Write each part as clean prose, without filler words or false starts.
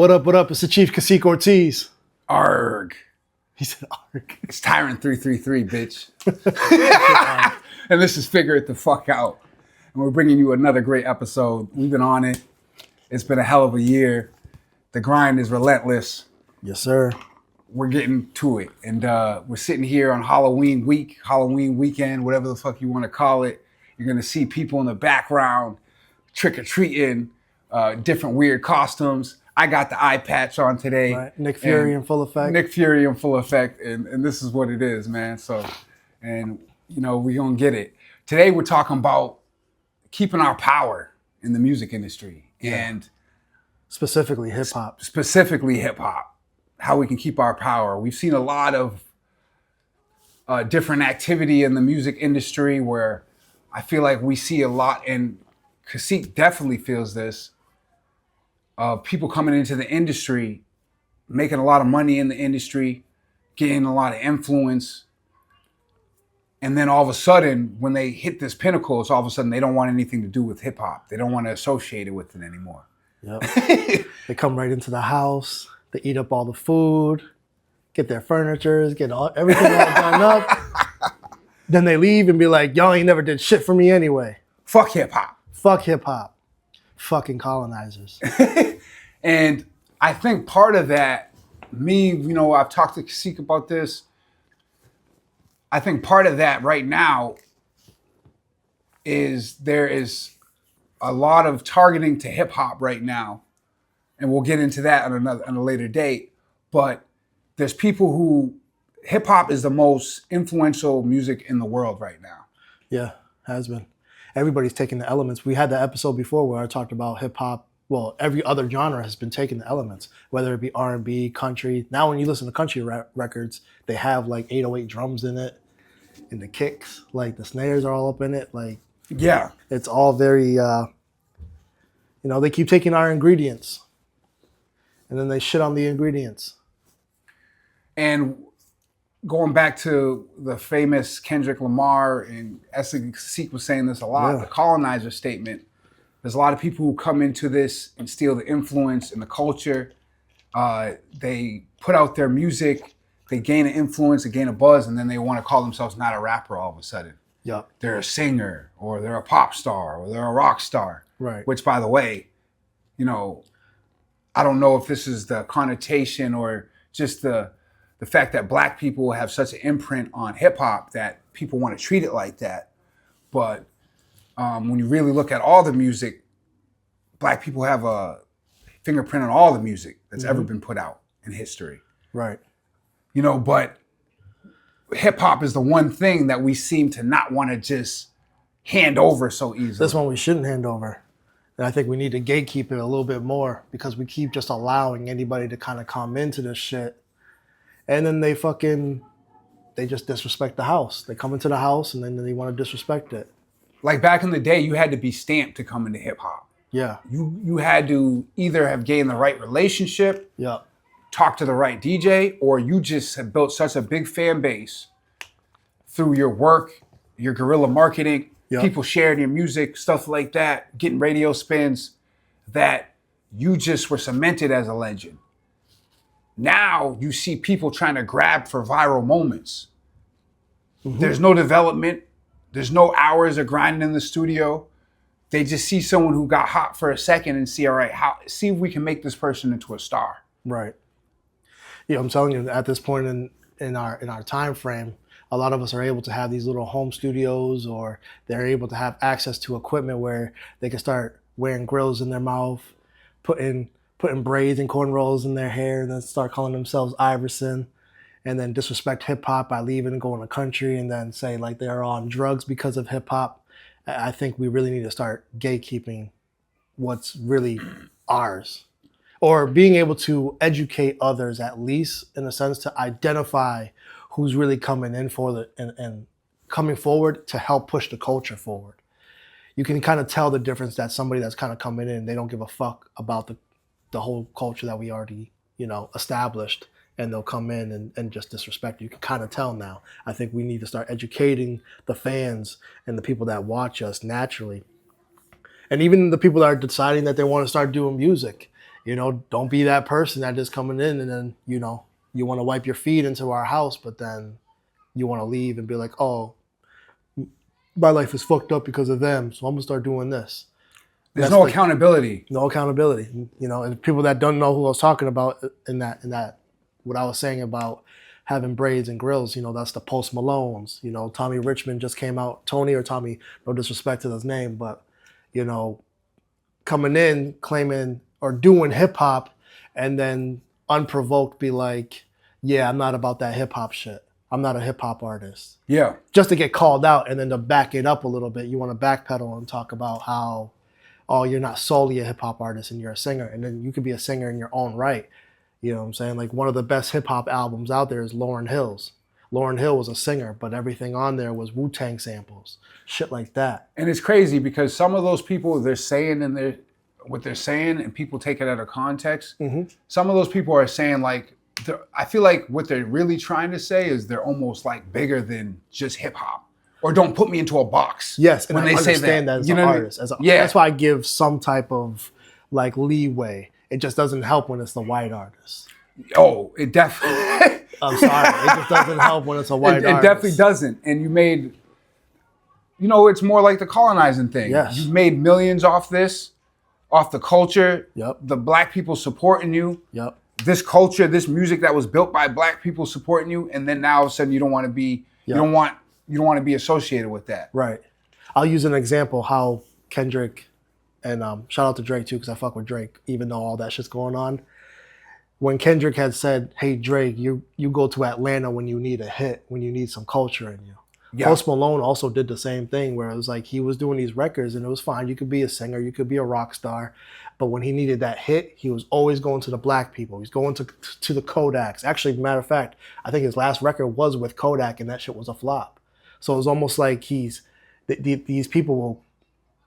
What up, what up? It's the Chief Kaseek Ortiz. Arg. He said arg. It's Tyrant333, bitch. And this is Figure It the Fuck Out. And we're bringing you another great episode. We've been on it. It's been a hell of a year. The grind is relentless. Yes, sir. We're getting to it. And we're sitting here on Halloween week, Halloween weekend, whatever the fuck you want to call it. You're going to see people in the background trick-or-treating, different weird costumes. I got the eye patch on today. Right. Nick Fury in full effect. Nick Fury in full effect. And this is what it is, man. So, and, you know, we're going to get it. Today we're talking about keeping our power in the music industry. Yeah. And specifically hip-hop. Specifically hip-hop. How we can keep our power. We've seen a lot of different activity in the music industry where I feel like we see a lot, and Kaseek definitely feels this, people coming into the industry, making a lot of money in the industry, getting a lot of influence. And then all of a sudden, when they hit this pinnacle, it's all of a sudden they don't want anything to do with hip hop. They don't want to associate it with it anymore. Yep. They come right into the house. They eat up all the food, get their furnitures, get everything all done up. Then they leave and be like, y'all ain't never did shit for me anyway. Fuck hip hop. Fuck hip hop. Fucking colonizers. And I think part of that, I've talked to Kaseek about this. I think part of that right now is there is a lot of targeting to hip hop right now. And we'll get into that on a later date. But there's people who, hip hop is the most influential music in the world right now. Yeah, has been. Everybody's taking the elements. We had the episode before where I talked about hip hop. Well, every other genre has been taking the elements, whether it be R&B, country. Now when you listen to country records, they have like 808 drums in it, and the kicks, like the snares are all up in it. Like, yeah, it's all very, they keep taking our ingredients and then they shit on the ingredients. And going back to the famous Kendrick Lamar, and Kaseek was saying this a lot, the colonizer statement. There's a lot of people who come into this and steal the influence and the culture. They put out their music, they gain an influence, they gain a buzz, and then they want to call themselves not a rapper all of a sudden. Yep. They're a singer, or they're a pop star, or they're a rock star. Right. Which, by the way, I don't know if this is the connotation or just the fact that black people have such an imprint on hip hop that people want to treat it like that. But when you really look at all the music, black people have a fingerprint on all the music that's ever been put out in history. Right. But hip hop is the one thing that we seem to not want to just hand over so easily. That's one we shouldn't hand over. And I think we need to gatekeep it a little bit more because we keep just allowing anybody to kind of come into this shit. And then they just disrespect the house. They come into the house and then they want to disrespect it. Like back in the day, you had to be stamped to come into hip hop. Yeah. You had to either have gained the right relationship, talk to the right DJ, or you just have built such a big fan base through your work, your guerrilla marketing, people sharing your music, stuff like that, getting radio spins, that you just were cemented as a legend. Now you see people trying to grab for viral moments. There's no development. There's no hours of grinding in the studio. They just see someone who got hot for a second and see, all right, see if we can make this person into a star. Right. I'm telling you, at this point in our time frame, a lot of us are able to have these little home studios, or they're able to have access to equipment where they can start wearing grills in their mouth, putting braids and cornrows in their hair, and then start calling themselves Iverson, and then disrespect hip hop by leaving and going to country, and then say like they're on drugs because of hip hop. I think we really need to start gatekeeping what's really ours, or being able to educate others, at least in a sense, to identify who's really coming in for and coming forward to help push the culture forward. You can kind of tell the difference that somebody that's kind of coming in, they don't give a fuck about the whole culture that we already, established, and they'll come in and just disrespect you. You can kind of tell now. I think we need to start educating the fans and the people that watch us naturally. And even the people that are deciding that they want to start doing music. You know, don't be that person that just coming in and then, you know, you want to wipe your feet into our house, but then you want to leave and be like, oh, my life is fucked up because of them, so I'm gonna start doing this. There's no accountability. No accountability. You know, and people that don't know who I was talking about in that what I was saying about having braids and grills, you know, that's the Post Malones. You know, Tommy Richmond just came out. Tony or Tommy, no disrespect to his name, but, you know, coming in, claiming or doing hip hop and then unprovoked be like, yeah, I'm not about that hip hop shit. I'm not a hip hop artist. Yeah. Just to get called out and then to back it up a little bit, you want to backpedal and talk about how, oh, you're not solely a hip hop artist and you're a singer. And then you could be a singer in your own right. You know what I'm saying? Like one of the best hip hop albums out there is Lauryn Hill's. Lauryn Hill was a singer, but everything on there was Wu-Tang samples, shit like that. And it's crazy because some of those people, they're saying what they're saying and people take it out of context. Mm-hmm. Some of those people are saying like, I feel like what they're really trying to say is they're almost like bigger than just hip hop, or don't put me into a box. Yes, and when they understand that as an artist. Yeah, that's why I give some type of like leeway. It just doesn't help when it's the white artist. Oh, it definitely. I'm sorry, it just doesn't help when it's a white artist. It definitely doesn't. And you made, you know, it's more like the colonizing thing. Yes, you made millions off this, off the culture. Yep. The black people supporting you. Yep. This culture, this music that was built by black people supporting you, and then now all of a sudden you don't want to be, you don't want to be associated with that. Right. I'll use an example how Kendrick and shout out to Drake too, because I fuck with Drake, even though all that shit's going on. When Kendrick had said, "Hey Drake, you go to Atlanta when you need a hit, when you need some culture in you." Yeah. Post Malone also did the same thing, where it was like he was doing these records and it was fine. You could be a singer, you could be a rock star, but when he needed that hit, he was always going to the black people. He's going to the Kodaks. Actually, matter of fact, I think his last record was with Kodak, and that shit was a flop. So it was almost like these people will,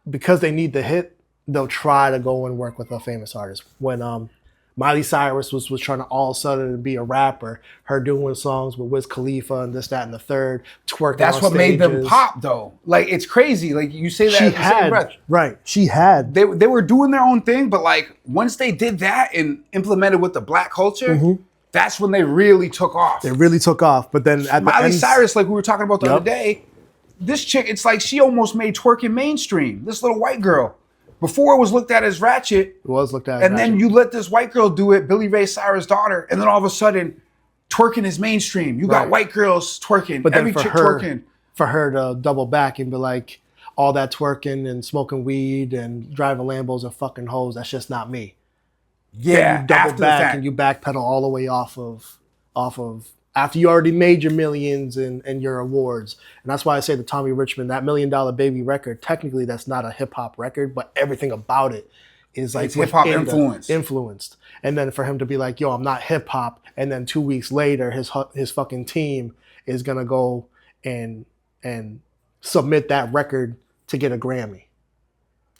because they need the hit, they'll try to go and work with a famous artist. When Miley Cyrus was trying to all of a sudden be a rapper, her doing songs with Wiz Khalifa and this, that, and the third, twerking. That's on what stages. Made them pop, though. Like, it's crazy. Like, you say that in the same breath. Right. She had. They were doing their own thing, but like, once they did that and implemented with the black culture, that's when they really took off. They really took off. But then at Miley the end, Cyrus, like we were talking about the other day, this chick, it's like she almost made twerking mainstream. This little white girl. Before it was looked at as ratchet. It was looked at as ratchet. And then you let this white girl do it, Billy Ray Cyrus' daughter, and then all of a sudden, twerking is mainstream. You got white girls twerking, but every chick twerking. For her to double back and be like, all that twerking and smoking weed and driving Lambos and fucking hoes, that's just not me. Yeah, you double back and you backpedal all the way off of after you already made your millions and your awards. And that's why I say the Tommy Richmond, that $1 Million Baby record, technically that's not a hip hop record, but everything about it is like hip hop influenced. And then for him to be like, yo, I'm not hip hop. And then 2 weeks later, his fucking team is gonna go and submit that record to get a Grammy.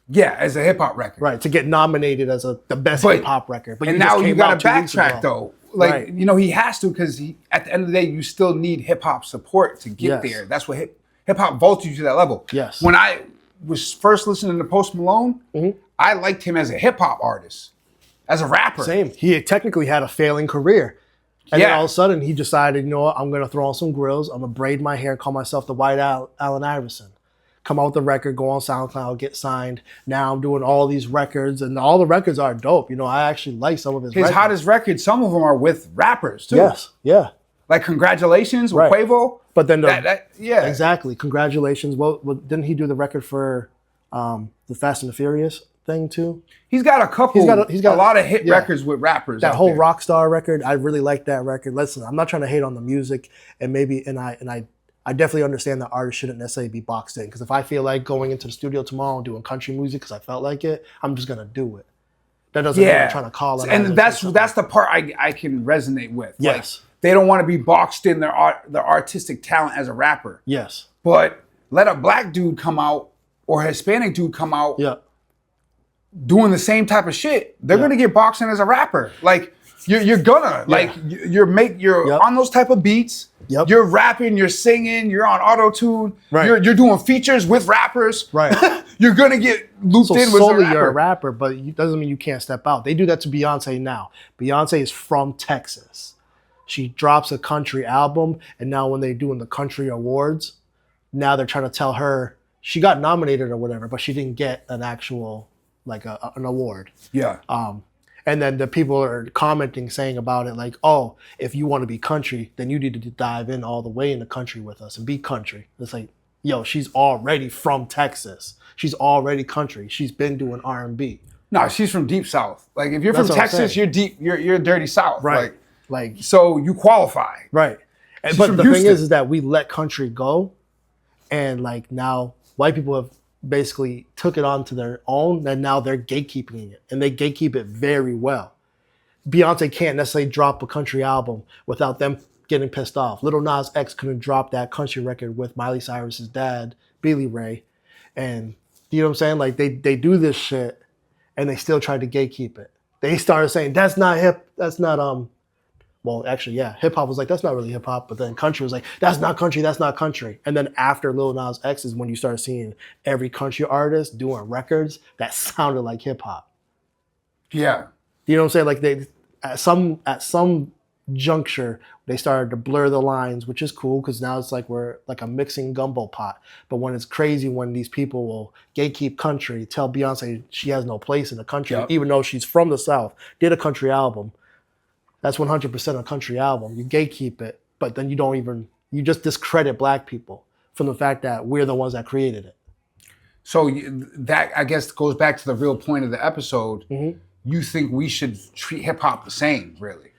Yeah, as a hip hop record. Right, to get nominated as the best hip hop record. But now you got to backtrack though. Like, you know, he has to, because at the end of the day, you still need hip hop support to get there. That's what hip hop vaulted you to that level. Yes. When I was first listening to Post Malone, I liked him as a hip hop artist, as a rapper. Same. He technically had a failing career. And then all of a sudden he decided, you know what, I'm going to throw on some grills. I'm going to braid my hair, call myself the White Allen Iverson. Come out with the record, go on SoundCloud, get signed. Now I'm doing all these records, and all the records are dope. You know, I actually like some of his records. His hottest records, some of them are with rappers too. Yes, yeah. Like Congratulations with Quavo. But then, exactly. Congratulations. Well, didn't he do the record for the Fast and the Furious thing too? He's got a couple. He's got a lot of hit records with rappers. That whole Rockstar record, I really like that record. Listen, I'm not trying to hate on the music, and I definitely understand that artists shouldn't necessarily be boxed in, because if I feel like going into the studio tomorrow and doing country music because I felt like it, I'm just gonna do it. That doesn't mean I'm trying to call it. And that's the part I can resonate with. Yes, like, they don't want to be boxed in their artistic talent as a rapper. Yes, but let a black dude come out or a Hispanic dude come out. Yeah. Doing the same type of shit, they're gonna get boxed in as a rapper. Like, You're gonna you're on those type of beats. Yep. You're rapping, you're singing, you're on auto tune. Right. You're doing features with rappers. Right. You're gonna get looped in with solely a rapper. You're a rapper, but it doesn't mean you can't step out. They do that to Beyonce now. Beyonce is from Texas. She drops a country album, and now when they're doing the country awards, now they're trying to tell her she got nominated or whatever, but she didn't get an actual an award. Yeah. And then the people are commenting, saying about it like, oh, if you want to be country, then you need to dive in all the way in the country with us and be country. It's like, yo, she's already from Texas. She's already country. She's been doing R&B. No, she's from deep south. Like if you're from Texas, you're deep. You're dirty south. Right. So you qualify. Right. But the thing is that we let country go, and like now white people have basically took it onto their own, and now they're gatekeeping it, and they gatekeep it very well. Beyonce can't necessarily drop a country album without them getting pissed off. Lil Nas X couldn't drop that country record with Miley Cyrus's dad, Billy Ray, and you know what I'm saying? Like they do this shit, and they still try to gatekeep it. They started saying that's not hip, that's not well, actually, yeah, hip hop was like, that's not really hip hop. But then country was like, that's not country, that's not country. And then after Lil Nas X is when you start seeing every country artist doing records that sounded like hip hop. Yeah. You know what I'm saying? Like they, at some juncture, they started to blur the lines, which is cool because now it's like we're like a mixing gumbo pot. But when it's crazy when these people will gatekeep country, tell Beyonce she has no place in the country, even though she's from the South, did a country album. That's 100% a country album. You gatekeep it, but then you just discredit black people from the fact that we're the ones that created it. So that, I guess, goes back to the real point of the episode. Mm-hmm. You think we should treat hip hop the same, really?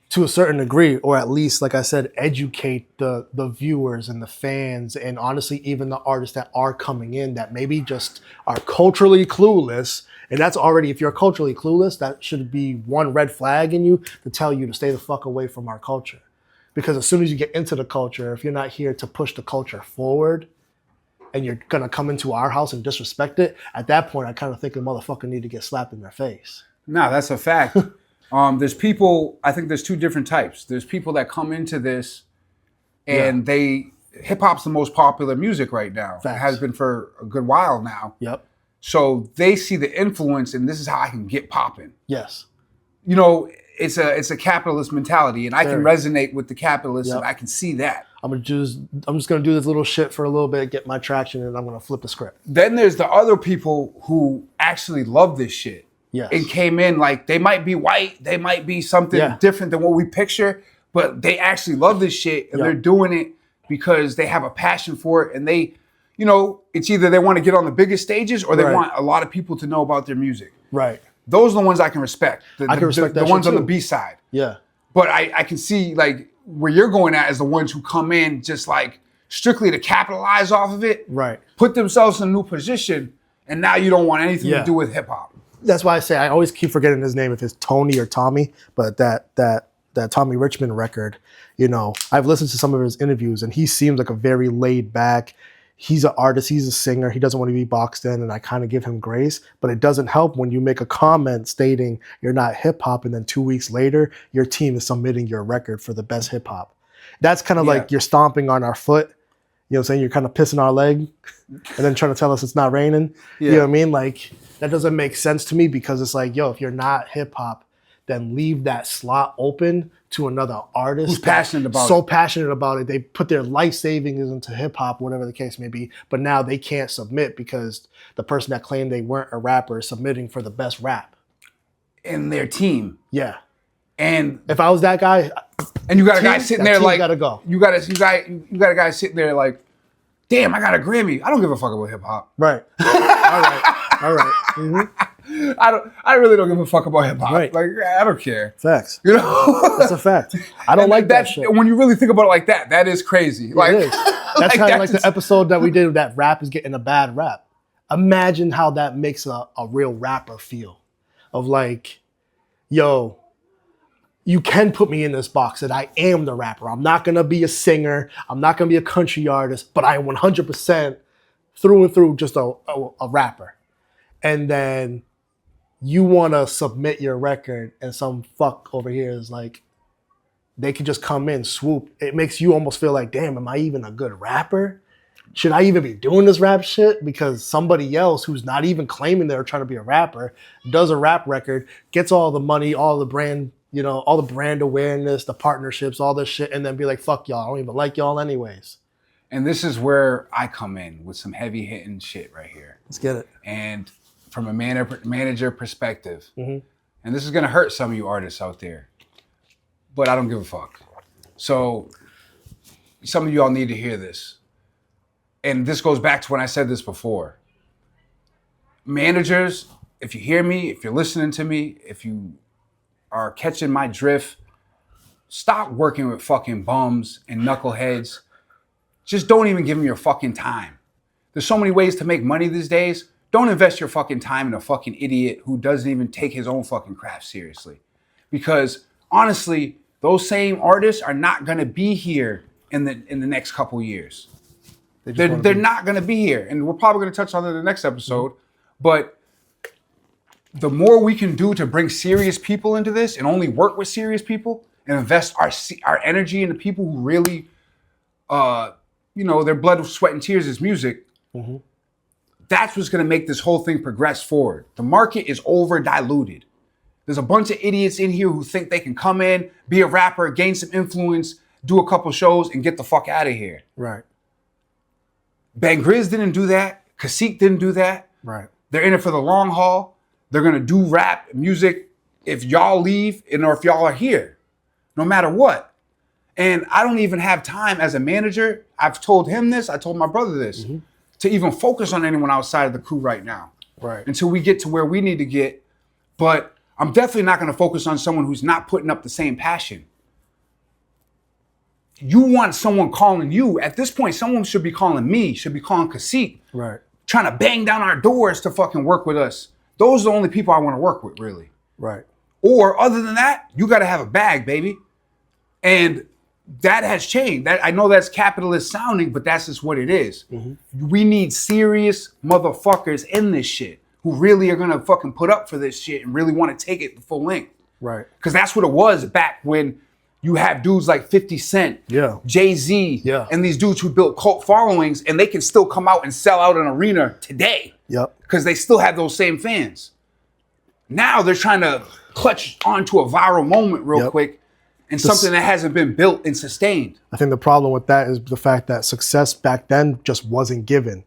To a certain degree, or at least, like I said, educate the viewers and the fans, and honestly, even the artists that are coming in that maybe just are culturally clueless. And that's already, if you're culturally clueless, that should be one red flag in you to tell you to stay the fuck away from our culture. Because as soon as you get into the culture, if you're not here to push the culture forward, and you're gonna come into our house and disrespect it, at that point, I kind of think the motherfucker need to get slapped in their face. No, that's a fact. There's people, I think there's two different types. There's people that come into this and hip hop's the most popular music right now. Facts. It has been for a good while now. Yep. So they see the influence and this is how I can get popping. Yes. You know, it's a capitalist mentality and I can resonate with the capitalists and I can see that. I'm just gonna do this little shit for a little bit, get my traction, and I'm gonna flip the script. Then there's the other people who actually love this shit. Yes. And came in like they might be white, they might be something different than what we picture, but they actually love this shit and they're doing it because they have a passion for it and they, you know, it's either they want to get on the biggest stages or they want a lot of people to know about their music. Right. Those are the ones I can respect. I can respect the ones on the B side. Yeah. But I can see like where you're going at is the ones who come in just like strictly to capitalize off of it. Right. Put themselves in a new position and now you don't want anything to do with hip hop. That's why I say I always keep forgetting his name if it's Tony or Tommy, but that Tommy Richmond record, you know, I've listened to some of his interviews and he seems like a very laid back. He's an artist, he's a singer, he doesn't want to be boxed in, and I kind of give him grace, but it doesn't help when you make a comment stating you're not hip hop and then 2 weeks later your team is submitting your record for the best hip hop. That's kind of like you're stomping on our foot. You know what I'm saying? You're kind of pissing our leg and then trying to tell us it's not raining. Yeah. You know what I mean? Like, that doesn't make sense to me because it's like, yo, if you're not hip hop, then leave that slot open to another artist who's passionate about it. So passionate about it. They put their life savings into hip hop, whatever the case may be, but now they can't submit because the person that claimed they weren't a rapper is submitting for the best rap. In their team. Yeah. And if I was that guy, and you got a guy sitting there like, gotta go. You got a guy sitting there like, damn, I got a Grammy. I don't give a fuck about hip hop. Right. All right. Mm-hmm. I really don't give a fuck about hip hop. Right. Like, I don't care. Facts. You know? That's a fact. I don't like that shit. When you really think about it like that, that is crazy. Like, it is. That's kind of like the episode that we did that rap is getting a bad rap. Imagine how that makes a real rapper feel. Of like, yo, you can put me in this box that I am the rapper. I'm not going to be a singer. I'm not going to be a country artist, but I am 100% through and through just a rapper. And then you want to submit your record and some fuck over here is like, they can just come in, swoop. It makes you almost feel like, damn, am I even a good rapper? Should I even be doing this rap shit? Because somebody else who's not even claiming they're trying to be a rapper does a rap record, gets all the money, all the brand, you know, all the brand awareness, the partnerships, all this shit, and then be like, fuck y'all, I don't even like y'all anyways. And this is where I come in with some heavy hitting shit right here. Let's get it. And from a manager perspective, and this is gonna hurt some of you artists out there, but I don't give a fuck. So some of y'all need to hear this. And this goes back to when I said this before. Managers, if you hear me, if you're listening to me, if you are catching my drift, stop working with fucking bums and knuckleheads. Just don't even give them your fucking time. There's so many ways to make money these days. Don't invest your fucking time in a fucking idiot who doesn't even take his own fucking craft seriously. Because honestly, those same artists are not gonna be here in the next couple years. They're not gonna be here. And we're probably gonna touch on it in the next episode. But the more we can do to bring serious people into this and only work with serious people and invest our energy into people who really, you know, their blood, sweat, and tears is music, that's what's gonna make this whole thing progress forward. The market is over diluted. There's a bunch of idiots in here who think they can come in, be a rapper, gain some influence, do a couple shows, and get the fuck out of here. Right. Grizz didn't do that. Kaseek didn't do that. Right. They're in it for the long haul. They're gonna do rap music if y'all leave and or if y'all are here, no matter what. And I don't even have time as a manager. I've told him this. I told my brother this to even focus on anyone outside of the crew right now. Right. Until we get to where we need to get. But I'm definitely not gonna focus on someone who's not putting up the same passion. You want someone calling you. At this point, someone should be calling me, should be calling Kaseek. Right. Trying to bang down our doors to fucking work with us. Those are the only people I want to work with, really. Right. Or other than that, you got to have a bag, baby. And that has changed. That I know that's capitalist sounding, but that's just what it is. We need serious motherfuckers in this shit who really are going to fucking put up for this shit and really want to take it the full length. Right. Because that's what it was back when you have dudes like 50 Cent, Jay-Z, and these dudes who built cult followings, and they can still come out and sell out an arena today. Because they still have those same fans. Now they're trying to clutch onto a viral moment real quick and something that hasn't been built and sustained. I think the problem with that is the fact that success back then just wasn't given.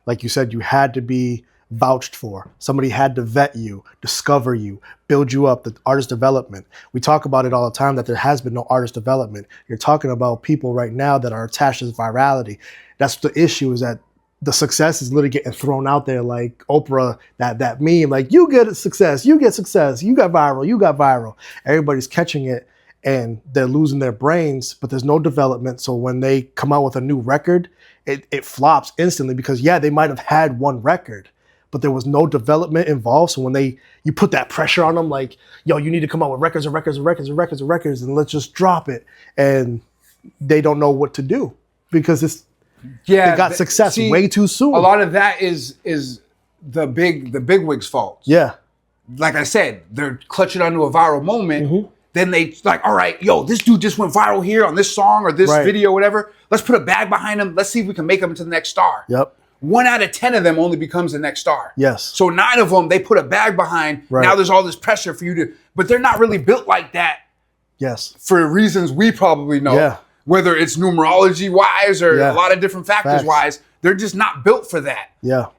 Like you said, you had to be vouched for. Somebody had to vet you, discover you, build you up, the artist development. We talk about it all the time that there has been no artist development. You're talking about people right now that are attached to virality. That's the issue, is that the success is literally getting thrown out there like Oprah, that meme, like you get success, you get success, you got viral, you got viral. Everybody's catching it and they're losing their brains, but there's no development. So when they come out with a new record, it flops instantly because they might have had one record, but there was no development involved. So when you put that pressure on them, like, yo, you need to come out with records and records and records and records and records, and let's just drop it. And they don't know what to do because they got success way too soon. A lot of that is the bigwigs' fault. Yeah. Like I said, they're clutching onto a viral moment. Then they like, all right, yo, this dude just went viral here on this song or this video, whatever. Let's put a bag behind him. Let's see if we can make him into the next star. 1 out of 10 of them only becomes the next star. So 9 of them, they put a bag behind. Now there's all this pressure for you to, but they're not really built like that. For reasons we probably know. Whether it's numerology wise or a lot of different factors wise, they're just not built for that.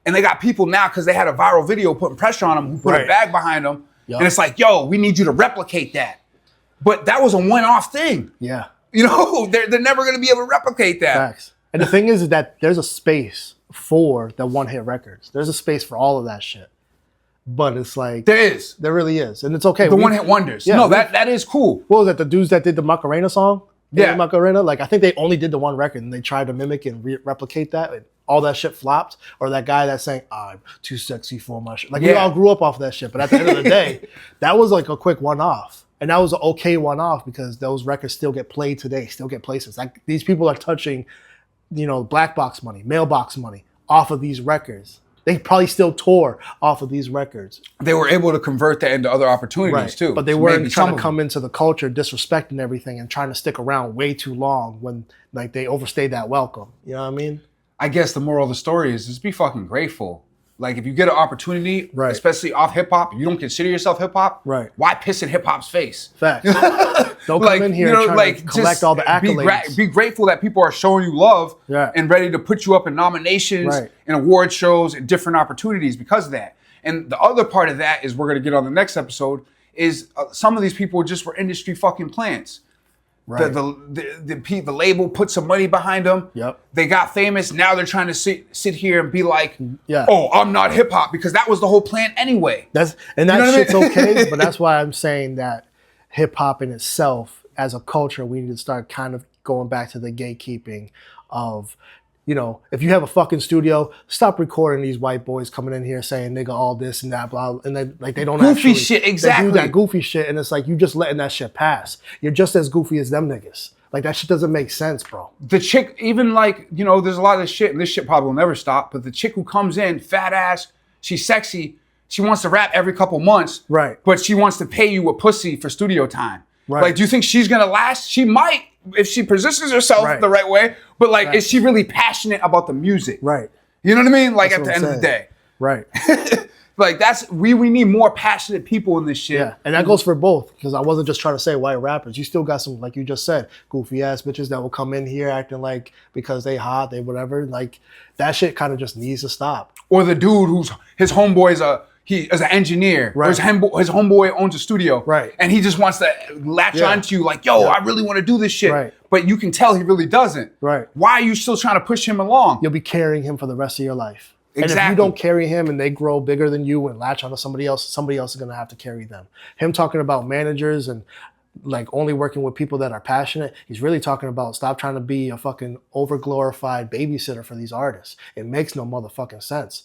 And they got people now because they had a viral video putting pressure on them who put a bag behind them. And it's like, yo, we need you to replicate that. But that was a one-off thing. You know, they're never going to be able to replicate that. And the thing is that there's a space for the one-hit records. There's a space for all of that shit. But it's like... There really is. And it's okay. The one-hit wonders. No, that is cool. What was that? The dudes that did the Macarena song? Macarena? Like, I think they only did the one record and they tried to mimic and replicate that. And all that shit flopped. Or that guy that's saying, I'm too sexy for my shit. Like, we all grew up off of that shit. But at the end of the day, that was like a quick one-off. And that was an okay one-off because those records still get played today, still get places. Like, these people are touching, you know, black box money, mailbox money off of these records. They probably still tore off of these records. They were able to convert that into other opportunities too. But they weren't trying to come into the culture disrespecting everything and trying to stick around way too long when like they overstayed that welcome. You know what I mean? I guess the moral of the story is just be fucking grateful. Like if you get an opportunity, especially off hip hop, you don't consider yourself hip hop. Right. Why piss in hip hop's face? Facts. Don't come in here and try to collect all the accolades. Be grateful that people are showing you love and ready to put you up in nominations and award shows and different opportunities because of that. And the other part of that is we're going to get on the next episode is some of these people just were industry fucking plants. Right. The label put some money behind them. Yep. They got famous. Now they're trying to sit here and be like, oh, I'm not hip hop because that was the whole plan anyway. That shit's okay, but that's why I'm saying that hip hop in itself as a culture, we need to start kind of going back to the gatekeeping of, you know, if you have a fucking studio, stop recording these white boys coming in here saying nigga all this and that, blah, and then like they don't goofy shit, exactly. They do that goofy shit, and it's like you just letting that shit pass. You're just as goofy as them niggas. Like that shit doesn't make sense, bro. The chick, even like, you know, there's a lot of this shit, and this shit probably will never stop. But the chick who comes in, fat ass, she's sexy, she wants to rap every couple months, right? But she wants to pay you a pussy for studio time. Right. Like, do you think she's gonna last? She might if she positions herself the right way. But like, is she really passionate about the music? Right. You know what I mean? Like at the end of the day. Right. Like we need more passionate people in this shit. Yeah, and that goes for both, because I wasn't just trying to say white rappers. You still got some, like you just said, goofy ass bitches that will come in here acting like because they hot, they whatever. Like that shit kind of just needs to stop. Or the dude who's his homeboy's he is an engineer, or his homeboy owns a studio, and he just wants to latch onto you like, yo, I really want to do this shit, but you can tell he really doesn't. Right. Why are you still trying to push him along? You'll be carrying him for the rest of your life. Exactly. And if you don't carry him and they grow bigger than you and latch onto somebody else is going to have to carry them. Him talking about managers and like only working with people that are passionate, he's really talking about stop trying to be a fucking overglorified babysitter for these artists. It makes no motherfucking sense.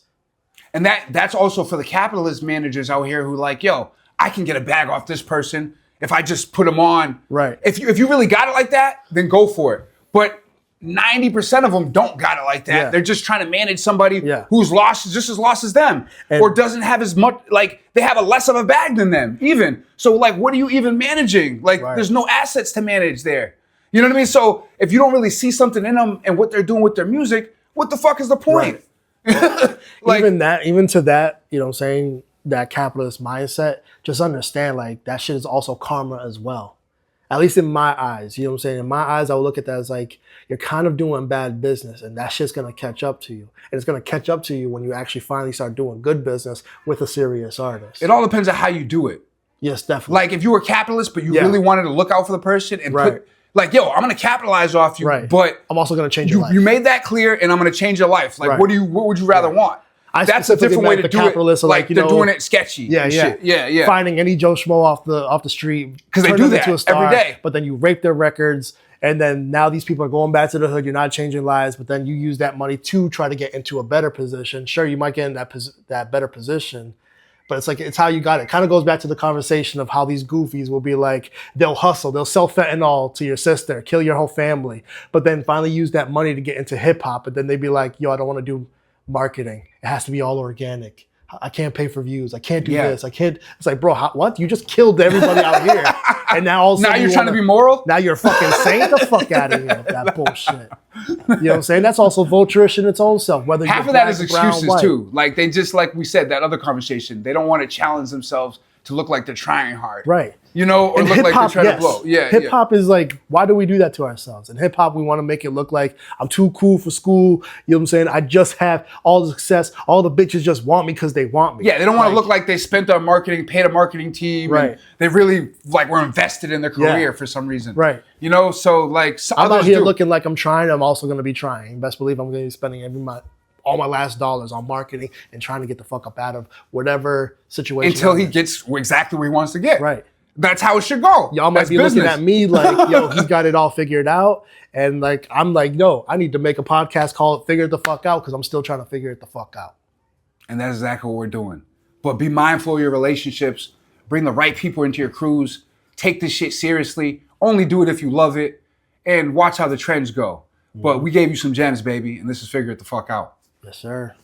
And that's also for the capitalist managers out here who like, yo, I can get a bag off this person if I just put them on. Right. If you really got it like that, then go for it. But 90% of them don't got it like that. Yeah. They're just trying to manage somebody who's just as lost as them, or doesn't have as much, like they have a less of a bag than them even. So like, what are you even managing? Like there's no assets to manage there. You know what I mean? So if you don't really see something in them and what they're doing with their music, what the fuck is the point? Right. Like, even to that, you know what I'm saying, that capitalist mindset, just understand like that shit is also karma as well. At least in my eyes, you know what I'm saying? In my eyes, I would look at that as like, you're kind of doing bad business and that shit's gonna catch up to you. And it's gonna catch up to you when you actually finally start doing good business with a serious artist. It all depends on how you do it. Yes, definitely. Like if you were a capitalist, but you really wanted to look out for the person and put, like, yo, I'm gonna capitalize off you, but I'm also gonna change your life. You made that clear and I'm gonna change your life. Like, what would you rather want? That's a different way to do it. Like they're doing it sketchy. Yeah. Finding any Joe Schmo off the street because they do that every day. But then you rape their records, and then now these people are going back to the hood. You're not changing lives, but then you use that money to try to get into a better position. Sure, you might get in that better position, but it's like it's how you got it. Kind of goes back to the conversation of how these goofies will be like, they'll hustle, they'll sell fentanyl to your sister, kill your whole family, but then finally use that money to get into hip hop, and then they'd be like, yo, I don't want to do marketing. It has to be all organic. I can't pay for views. I can't do this. I can't. It's like, bro, what? You just killed everybody out here. And now all of a sudden you're trying to be moral? Now you're fucking saying the fuck out of here with that bullshit. You know what I'm saying? That's also vulturish in its own self. Whether half of that is excuses too. Like they just, like we said, that other conversation, they don't want to challenge themselves to look like they're trying hard. Right. You know, or look like they're trying to blow. Yeah. Hip hop is like, why do we do that to ourselves? In hip hop, we want to make it look like I'm too cool for school. You know what I'm saying? I just have all the success. All the bitches just want me because they want me. Yeah, they don't want to look like they spent on marketing, paid a marketing team. Right. And they really like were invested in their career for some reason. Right. You know, so like I'm out here looking like I'm trying. I'm also going to be trying. Best believe I'm going to be spending all my last dollars on marketing and trying to get the fuck up out of whatever situation. Until he gets exactly what he wants to get. Right. That's how it should go. Y'all might be looking at me like, yo, he's got it all figured out. And like, I'm like, no, I need to make a podcast called Figure It the Fuck Out because I'm still trying to figure it the fuck out. And that's exactly what we're doing. But be mindful of your relationships. Bring the right people into your crews. Take this shit seriously. Only do it if you love it. And watch how the trends go. But we gave you some gems, baby. And this is Figure It the Fuck Out. Yes, sir.